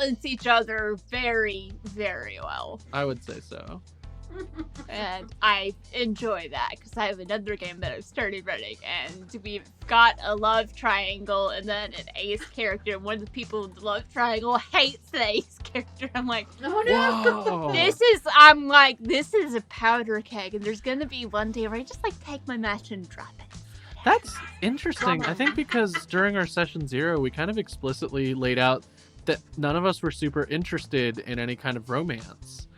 balance each other very, very well. I would say so. And I enjoy that because I have another game that I've started running, and we've got a love triangle and then an ace character, and one of the people in the love triangle hates the ace character. I'm like, Oh no! Whoa. this is a powder keg, and there's gonna be one day where I just like take my match and drop it. That's interesting. I think because during our session 0, we kind of explicitly laid out that none of us were super interested in any kind of romance.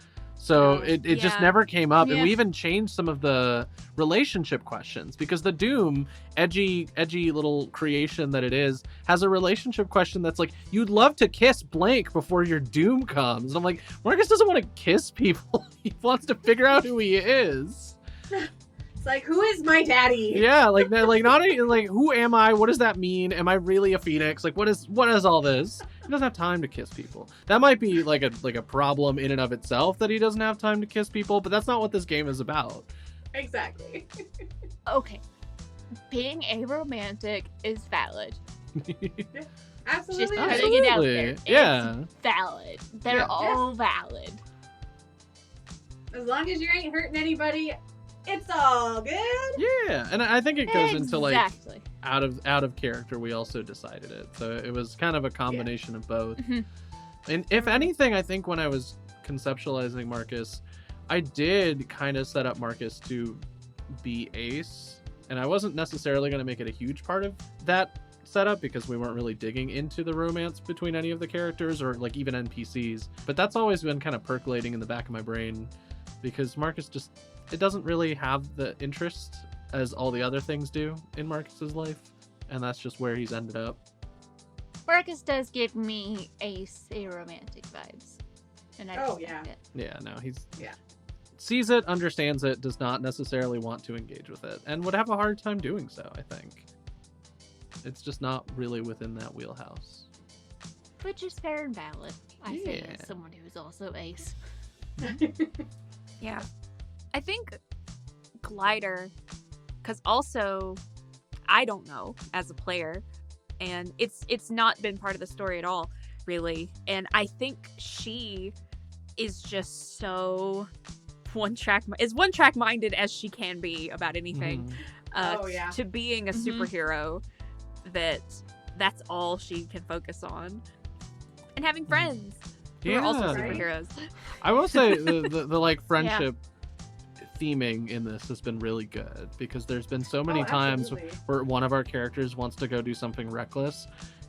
So it just never came up. And we even changed some of the relationship questions because the Doom, edgy little creation that it is, has a relationship question that's like, you'd love to kiss blank before your Doom comes. And I'm like, Marcus doesn't want to kiss people. He wants to figure out who he is. It's like, who is my daddy? Yeah, like not like, who am I? What does that mean? Am I really a phoenix? Like, what is all this? He doesn't have time to kiss people. That might be like a problem in and of itself that he doesn't have time to kiss people, but that's not what this game is about. Exactly. Okay, being aromantic is valid. Absolutely. Just putting it out there. Yeah. It's valid. They're all valid. As long as you ain't hurting anybody, it's all good. Yeah, and I think it goes into like Exactly. out of character. We also decided it, so it was kind of a combination of both. Mhm. And if anything, I think when I was conceptualizing Marcus, I did kind of set up Marcus to be ace, and I wasn't necessarily going to make it a huge part of that setup because we weren't really digging into the romance between any of the characters or like even NPCs. But that's always been kind of percolating in the back of my brain because Marcus just, it doesn't really have the interest as all the other things do in Marcus's life, and that's just where he's ended up. Marcus does give me ace aromantic vibes, and I respect it. Yeah, no, he's Yeah. sees it, understands it, does not necessarily want to engage with it, and would have a hard time doing so. I think it's just not really within that wheelhouse. Which is fair and valid. I say Yeah. as someone who's also ace. Yeah. I think Glider, because also I don't know as a player, and it's not been part of the story at all, really. And I think she is just so one track minded as she can be about anything. To being a superhero, that's all she can focus on, and having friends who are also Yeah. superheroes. I will say the like friendship theming in this has been really good because there's been so many times where one of our characters wants to go do something reckless,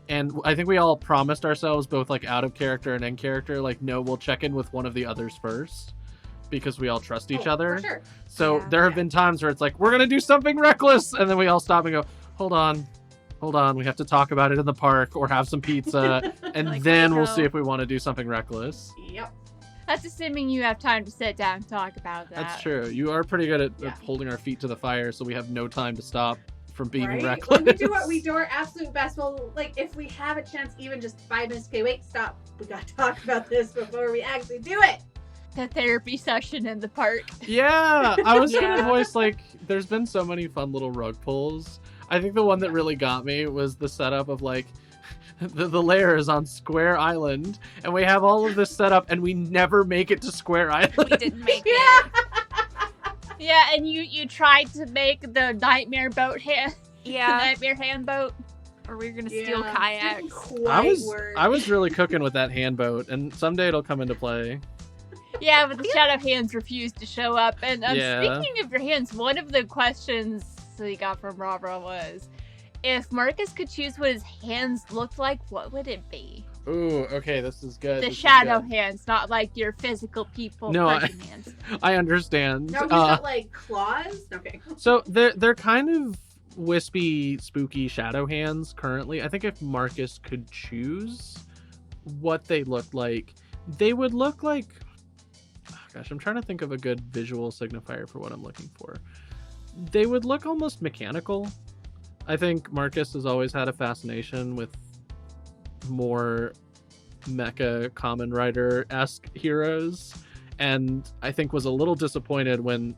and I think we all promised ourselves, both like out of character and in character, like, no, we'll check in with one of the others first because we all trust each other. For sure. So there have been times where it's like, we're gonna do something reckless, and then we all stop and go, hold on, we have to talk about it in the park or have some pizza, and Like, then we'll no. see if we want to do something reckless. Yep. That's assuming you have time to sit down and talk about that. That's true. You are pretty good at Yeah. holding our feet to the fire, so we have no time to stop from being Right? reckless. When we do our absolute best. Well, like, if we have a chance, even just 5 minutes, okay, wait, stop. We gotta talk about this before we actually do it. The therapy session in the park. Yeah, I was Yeah. gonna voice, like, there's been so many fun little rug pulls. I think the one that really got me was the setup of, like, the lair is on Square Island, and we have all of this set up, and we never make it to Square Island. We didn't make Yeah. it. Yeah, and you tried to make the nightmare boat hand, the Yeah. nightmare hand boat. Or we were gonna steal Didn't kayaks. quite work. I was really cooking with that hand boat, and someday it'll come into play. Yeah, but the shadow hands refused to show up. And Yeah. speaking of your hands, one of the questions we got from Robra was, if Marcus could choose what his hands looked like, what would it be? Ooh, okay, this is good. The this is shadow good. hands, not like your physical people No, person hands. I understand. No, he's got, like, claws? Okay. So they're kind of wispy, spooky shadow hands currently. I think if Marcus could choose what they looked like, they would look like... Oh, gosh, I'm trying to think of a good visual signifier for what I'm looking for. They would look almost mechanical. I think Marcus has always had a fascination with more mecha Kamen Rider-esque heroes, and I think was a little disappointed when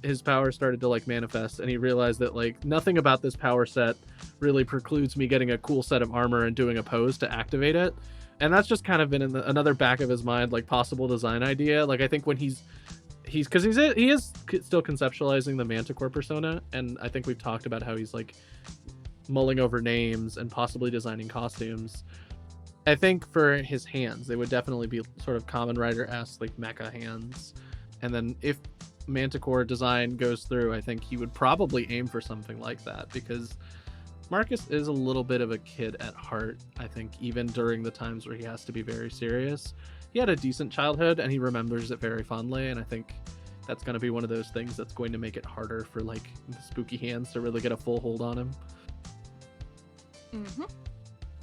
his power started to like manifest and he realized that like nothing about this power set really precludes me getting a cool set of armor and doing a pose to activate it, And that's just kind of been in another back of his mind, like possible design idea. Like I think when he is still conceptualizing the Manticore persona, and I think we've talked about how he's like mulling over names and possibly designing costumes. I think for his hands, they would definitely be sort of Kamen Rider-esque, like mecha hands. And then if Manticore design goes through, I think he would probably aim for something like that, because Marcus is a little bit of a kid at heart. I think even during the times where he has to be very serious, he had a decent childhood and he remembers it very fondly. And I think that's going to be one of those things that's going to make it harder for like the spooky hands to really get a full hold on him. Mm-hmm.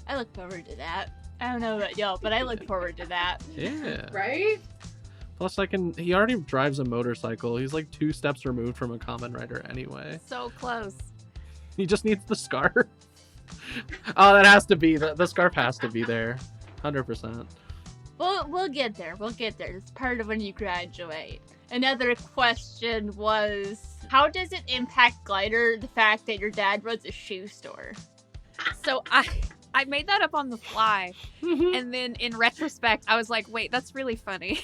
I look forward to that. I don't know about y'all, but I look forward to that. Yeah. Right? Plus, he already drives a motorcycle. He's like 2 steps removed from a Kamen Rider anyway. So close. He just needs the scarf. Oh, that has to be, the scarf has to be there. 100%. We'll get there. We'll get there. It's part of when you graduate. Another question was, how does it impact Glider, the fact that your dad runs a shoe store? So I made that up on the fly, and then in retrospect, I was like, wait, that's really funny.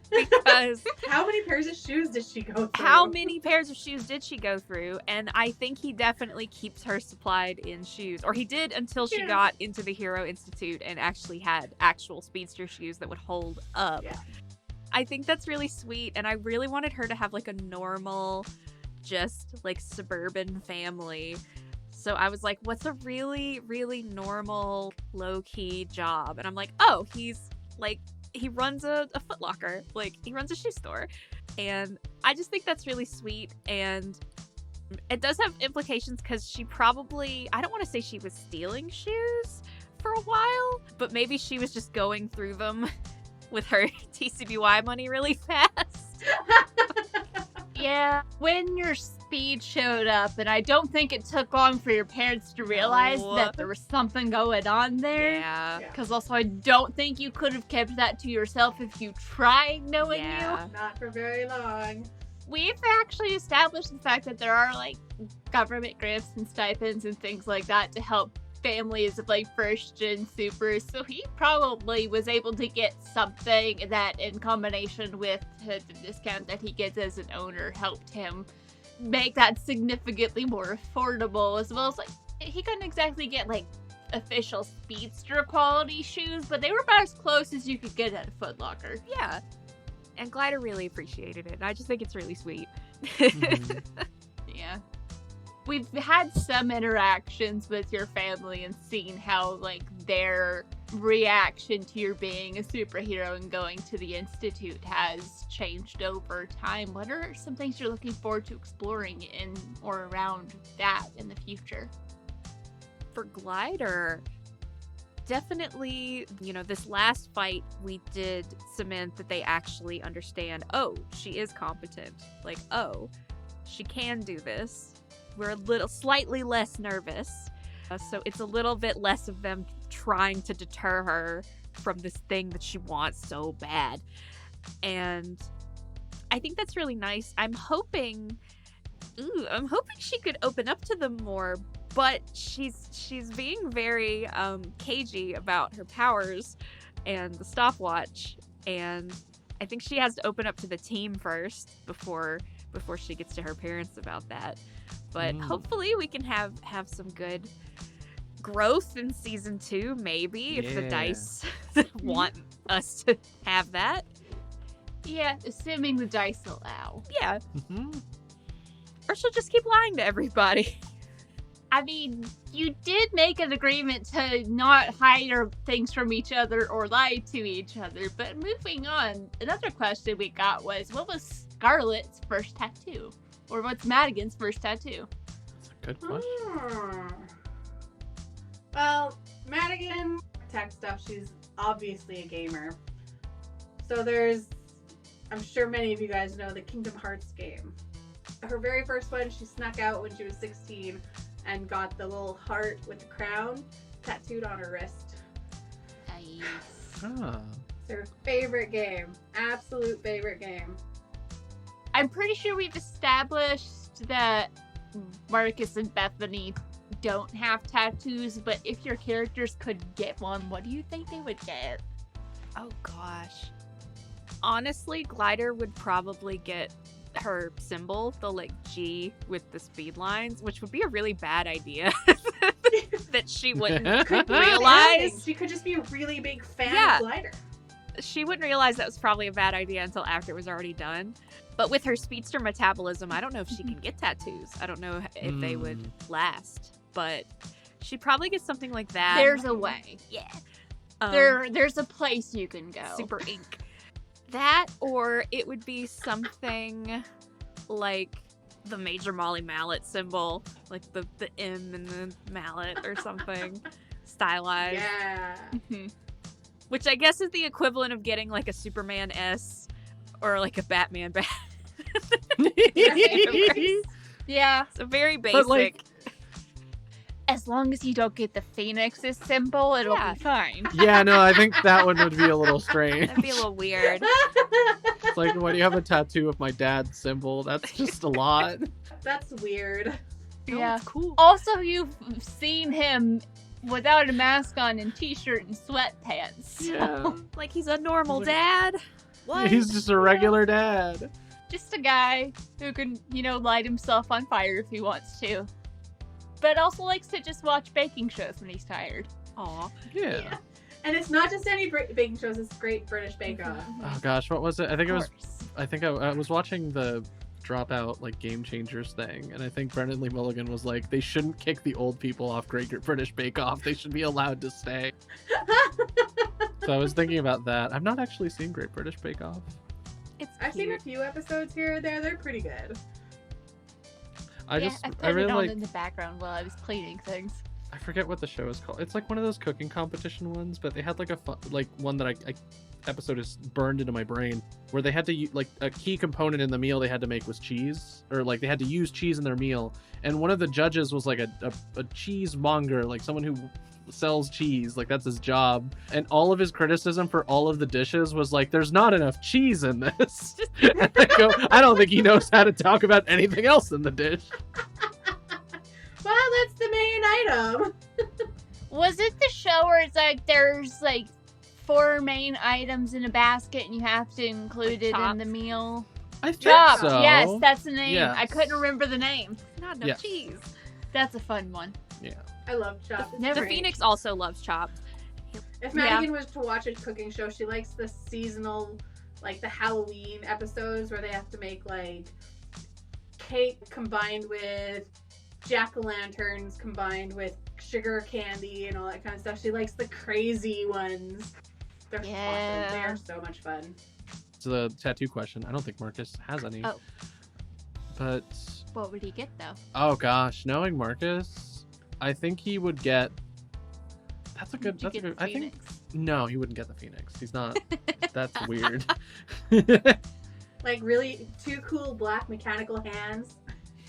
Because How many pairs of shoes did she go through? how many pairs of shoes did she go through? And I think he definitely keeps her supplied in shoes. Or he did until she Yeah. got into the Hero Institute and actually had actual speedster shoes that would hold up. Yeah. I think that's really sweet, and I really wanted her to have like a normal, just like suburban family. So I was like, what's a really, really normal, low-key job? And I'm like, oh, he runs a Foot Locker. Like, he runs a shoe store. And I just think that's really sweet. And it does have implications because she probably, I don't want to say she was stealing shoes for a while, but maybe she was just going through them with her TCBY money really fast. Yeah, when your speed showed up, and I don't think it took long for your parents to realize No. that there was something going on there. Yeah. Because also, I don't think you could have kept that to yourself if you tried knowing Yeah. Not for very long. you. We've actually established the fact that there are, like, government grants and stipends and things like that to help families of, like, first-gen supers. So he probably was able to get something that, in combination with the discount that he gets as an owner, helped him make that significantly more affordable, as well as, like, he couldn't exactly get, like, official speedster quality shoes, but they were about as close as you could get at a Foot Locker. Yeah. And Glider really appreciated it. I just think it's really sweet. Mhm. Yeah. We've had some interactions with your family and seen how, like, their reaction to your being a superhero and going to the Institute has changed over time. What are some things you're looking forward to exploring in or around that in the future? For Glider, definitely, this last fight we did cement that they actually understand, oh, she is competent. Like, oh, she can do this. We're slightly less nervous. So it's a little bit less of them trying to deter her from this thing that she wants so bad. And I think that's really nice. I'm hoping she could open up to them more, but she's being very cagey about her powers and the stopwatch, and I think she has to open up to the team first before she gets to her parents about that. But hopefully we can have some good growth in season 2, maybe, if the Yeah. dice want us to have that. Yeah, assuming the dice allow. Yeah. Mhm. Or she'll just keep lying to everybody. I mean, you did make an agreement to not hide things from each other or lie to each other. But moving on, another question we got was, what was Scarlett's first tattoo? Or what's Madigan's first tattoo? That's a good question. Well, Madigan, tech stuff, she's obviously a gamer. So I'm sure many of you guys know the Kingdom Hearts game. Her very first one, she snuck out when she was 16 and got the little heart with the crown tattooed on her wrist. Nice. Ah. It's her favorite game. Absolute favorite game. I'm pretty sure we've established that Marcus and Bethany don't have tattoos, but if your characters could get one, what do you think they would get? Oh gosh. Honestly, Glider would probably get her symbol, the like G with the speed lines, which would be a really bad idea that she wouldn't realize. She could just be a really big fan Yeah. of Glider. She wouldn't realize that was probably a bad idea until after it was already done. But with her speedster metabolism, I don't know if she can get tattoos. I don't know if they would last, but she'd probably get something like that. There's a way. Yeah. There's a place you can go. Super ink. That, or it would be something like the Major Molly mallet symbol, like the M in the mallet or something, stylized. Yeah. Mhm. Which I guess is the equivalent of getting like a Superman S or like a Batman bat. Yeah. So very basic. But, like, As long as you don't get the Phoenix's symbol, it'll Yeah. be fine. Yeah, no, I think that one would be a little strange. That'd be a little weird. It's like, why do you have a tattoo of my dad's symbol? That's just a lot. That's weird. No, Yeah. it's cool. Also, you've seen him without a mask on and t-shirt and sweatpants. Yeah. Like he's a normal dad. What? He's just a regular dad. Just a guy who can, light himself on fire if he wants to. But also likes to just watch baking shows when he's tired. Aw. Yeah. And it's not just any baking shows, it's Great British Bake Off. Oh gosh, what was it? I think it was. Course. I think I was watching the Dropout like Game Changers thing, and I think Brendan Lee Mulligan was like, they shouldn't kick the old people off Great British Bake Off. They should be allowed to stay. So I was thinking about that. I've not actually seen Great British Bake Off. It's I've seen a cute. few episodes here or there. They're pretty good. I put really it on like. in the background while I was cleaning things. I forget what the show is called. It's like one of those cooking competition ones, but they had like one that I episode is burned into my brain, where they had to like a key component in the meal they had to make was cheese, or like they had to use cheese in their meal, and one of the judges was like a cheesemonger, like someone who sells cheese, like that's his job, and all of his criticism for all of the dishes was like, there's not enough cheese in this. And I go, I don't think he knows how to talk about anything else in the dish. Well, that's the main item. Was it the show where it's like there's like 4 main items in a basket and you have to include it in Chops. the meal? I think Chops. so. Yes, that's the name. Yes. I couldn't remember the name. Not enough Yeah. cheese. That's a fun one. I love Chopped. It's Never The great. Phoenix also loves Chopped. If Madigan was to watch a cooking show, she likes the seasonal, like the Halloween episodes where they have to make like cake combined with jack-o'-lanterns combined with sugar candy and all that kind of stuff. She likes the crazy ones. They're awesome. They are so much fun. So the tattoo question, I don't think Marcus has any. Oh. But What would he get though? oh gosh, knowing Marcus, I think he would get. That's a good. Would you That's a get good. the I think Phoenix? no, he wouldn't get the Phoenix. He's not. That's weird. Like really 2 cool black mechanical hands.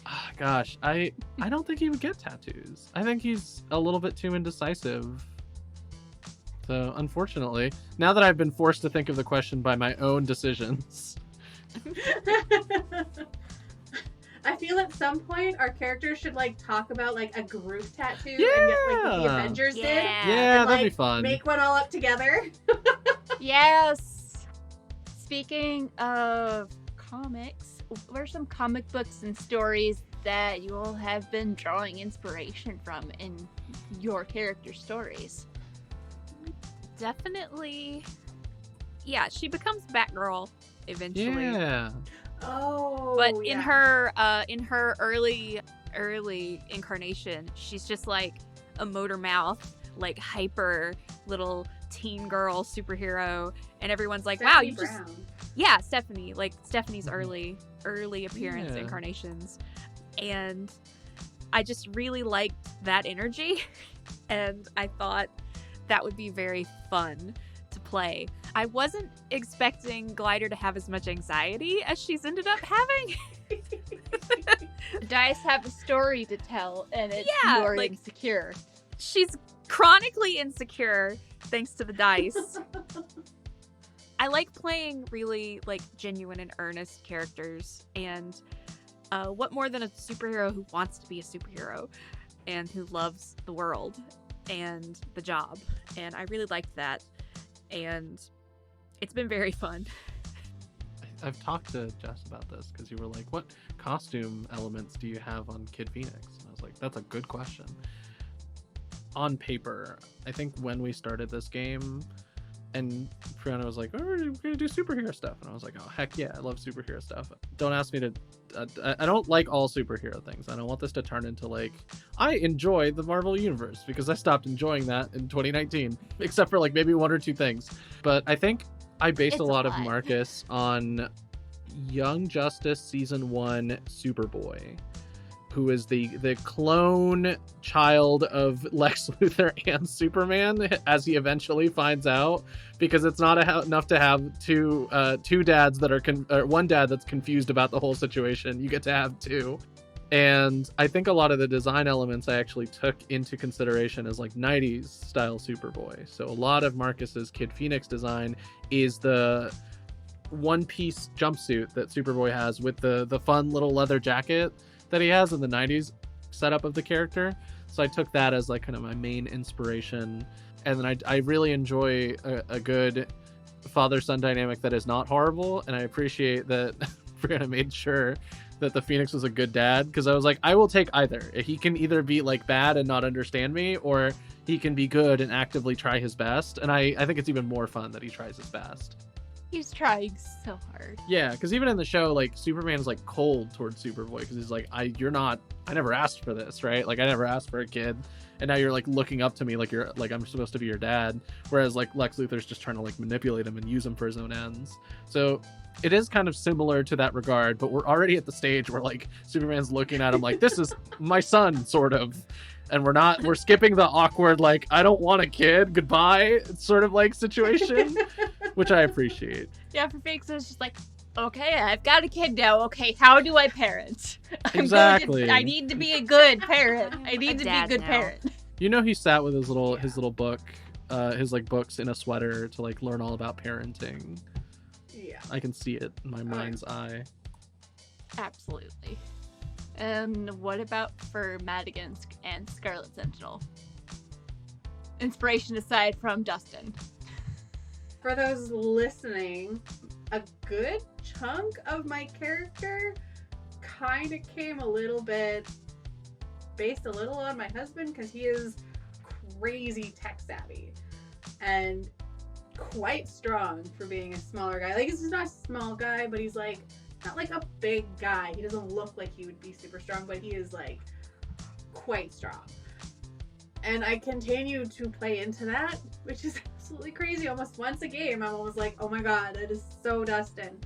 Ah, gosh, I don't think he would get tattoos. I think he's a little bit too indecisive. So unfortunately, now that I've been forced to think of the question by my own decisions. I feel at some point our characters should like talk about like a group tattoo and get like what the Yeah. Avengers did. Yeah. Yeah, and, that'd be like, fun. Make one all up together. Yes. Speaking of comics, what are some comic books and stories that you all have been drawing inspiration from in your character stories? Definitely. Yeah, she becomes Batgirl eventually. Yeah. Oh, But yeah. in her early incarnation, she's just like a motor mouth, like hyper little teen girl superhero, and everyone's like, "Wow, Stephanie you just Brown. yeah, Stephanie, like Stephanie's Mhm. early appearance Yeah. incarnations," and I just really liked that energy, and I thought that would be very fun to play. I wasn't expecting Glider to have as much anxiety as she's ended up having. The dice have a story to tell, and it's Yeah, you're like- insecure. She's chronically insecure thanks to the dice. I like playing really like genuine and earnest characters, and what more than a superhero who wants to be a superhero? and who loves the world and the job. And I really liked that. And it's been very fun. I've talked to Jess about this because you were like, what costume elements do you have on Kid Phoenix? And I was like, that's a good question. On paper, I think when we started this game, and Brianna was like, oh, we're going to do superhero stuff. And I was like, oh, heck yeah, I love superhero stuff. Don't ask me to... I don't like all superhero things. I don't want this to turn into like, I enjoy the Marvel Universe, because I stopped enjoying that in 2019, except for like maybe one or two things. But I think I based a lot of Marcus on Young Justice Season 1 Superboy, who is the clone child of Lex Luthor and Superman, as he eventually finds out, because it's not enough to have two dads that are one dad that's confused about the whole situation. You get to have two. And I think a lot of the design elements I actually took into consideration as like 90s style Superboy. So a lot of Marcus's Kid Phoenix design is the one-piece jumpsuit that Superboy has with the fun little leather jacket that he has in the 90s setup of the character. So I took that as like kind of my main inspiration. And then I really enjoy a good father-son dynamic that is not horrible. And I appreciate that Brianna made sure that the Phoenix was a good dad, because I was like, I will take either. He can either be like bad and not understand me, or he can be good and actively try his best. And I think it's even more fun that he tries his best. He's trying so hard. Yeah, because even in the show, like, Superman's like cold towards Superboy, because he's like, I never asked for this, right? Like, I never asked for a kid, and now you're like looking up to me like you're like I'm supposed to be your dad. Whereas like Lex Luthor's just trying to like manipulate him and use him for his own ends. So it is kind of similar to that regard, but we're already at the stage where like Superman's looking at him like, this is my son, sort of. And we're skipping the awkward, like, I don't want a kid, goodbye, sort of like situation, which I appreciate. Yeah, for Phoenix, it's just like, okay, I've got a kid now. Okay, how do I parent? Exactly. I need to be a good parent. I need to be a good parent. You know, he sat with his little book, his like books in a sweater to like learn all about parenting. Yeah. I can see it in my mind's eye. Absolutely. And what about for Madigan and Scarlet Sentinel? Inspiration aside from Dustin. For those listening, a good chunk of my character kind of came a little bit based a little on my husband, because he is crazy tech savvy and quite strong for being a smaller guy. Like, he's not a small guy, but he's like not like a big guy. He doesn't look like he would be super strong, but he is like quite strong. And I continue to play into that, which is absolutely crazy. Almost once a game, I'm almost like, oh my god, that is so Dustin.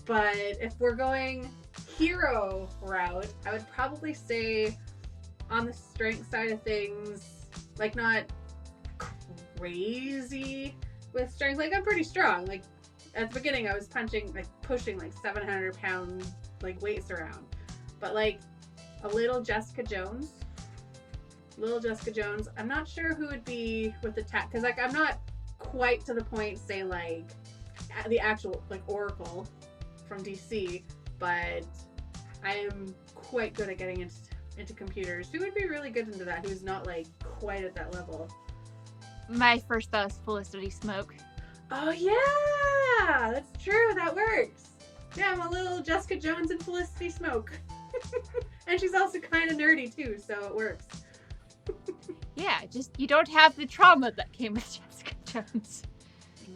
But if we're going hero route, I would probably say on the strength side of things, like not crazy with strength. Like, I'm pretty strong. Like, at the beginning, I was pushing like 700-pound like weights around, but like a little Jessica Jones. I'm not sure who would be with the tech, because like I'm not quite to the point, say like the actual like Oracle from DC, but I am quite good at getting into computers. Who would be really good into that? Who's not like quite at that level? My first thought was Felicity Smoke. Oh yeah, that's true. That works. Yeah, I'm a little Jessica Jones and Felicity Smoke. And she's also kind of nerdy too, so it works. Yeah, just you don't have the trauma that came with Jessica Jones.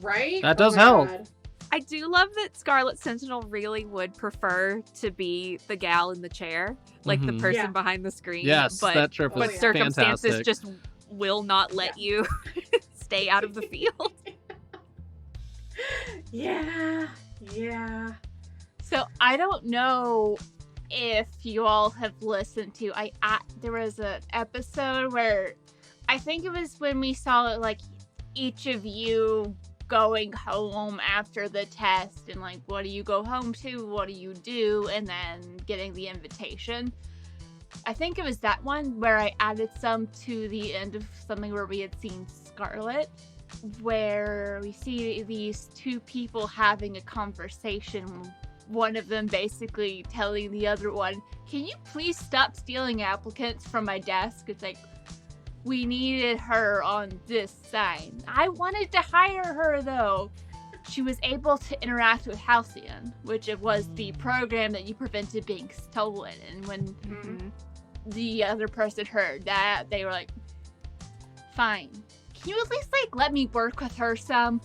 Right? That does my help. God. I do love that Scarlet Sentinel really would prefer to be the gal in the chair, like the person Yeah. behind the screen. Yes, but that trip was circumstances fantastic. just will not let you stay out of the field. Yeah. So I don't know if you all have listened to. There was an episode where I think it was when we saw like each of you going home after the test, and like, what do you go home to? What do you do? And then getting the invitation. I think it was that one where I added some to the end of something where we had seen Scarlet, where we see these two people having a conversation one of them basically telling the other one, can you please stop stealing applicants from my desk? It's like, we needed her on this sign. I wanted to hire her, though. She was able to interact with Halcyon, which it was the program that you prevented being stolen. And when the other person heard that, they were like, fine. Can you at least, like, let me work with her some?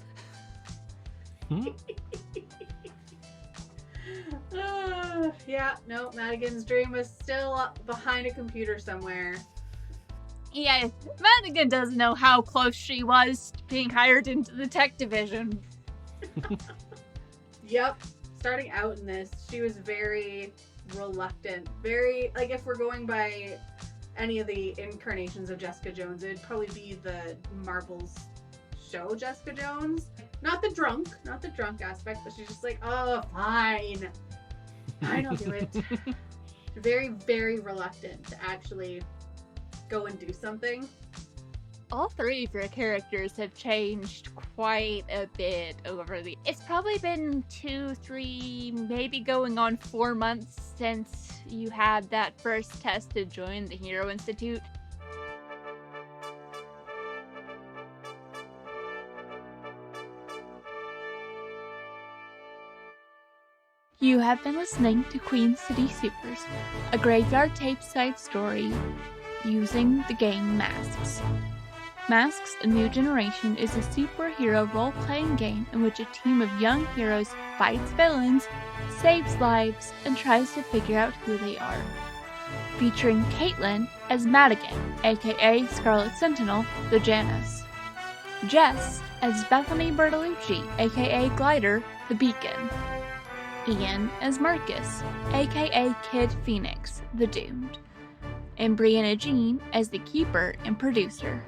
Yeah, no, Madigan's dream was still up behind a computer somewhere. Yeah, Madigan doesn't know how close she was to being hired into the tech division. Yep. Starting out in this, she was very reluctant. Very, like, if we're going by any of the incarnations of Jessica Jones, it'd probably be the Marvel's show Jessica Jones. Not the drunk aspect, but she's just like, oh, fine. Fine, I'll do it. Very, very reluctant to actually go and do something. All three of your characters have changed quite a bit over the... It's probably been 2, 3, maybe going on 4 months since you had that first test to join the Hero Institute. You have been listening to Queen City Supers, a graveyard tape-type story using the game Masks. Masks: A New Generation is a superhero role-playing game in which a team of young heroes fights villains, saves lives, and tries to figure out who they are. Featuring Caitlin as Madigan, aka Scarlet Sentinel, the Janus. Jess as Bethany Bertolucci, aka Glider, the Beacon. Ian as Marcus, aka Kid Phoenix, the Doomed. And Brianna Jean as the Keeper and Producer.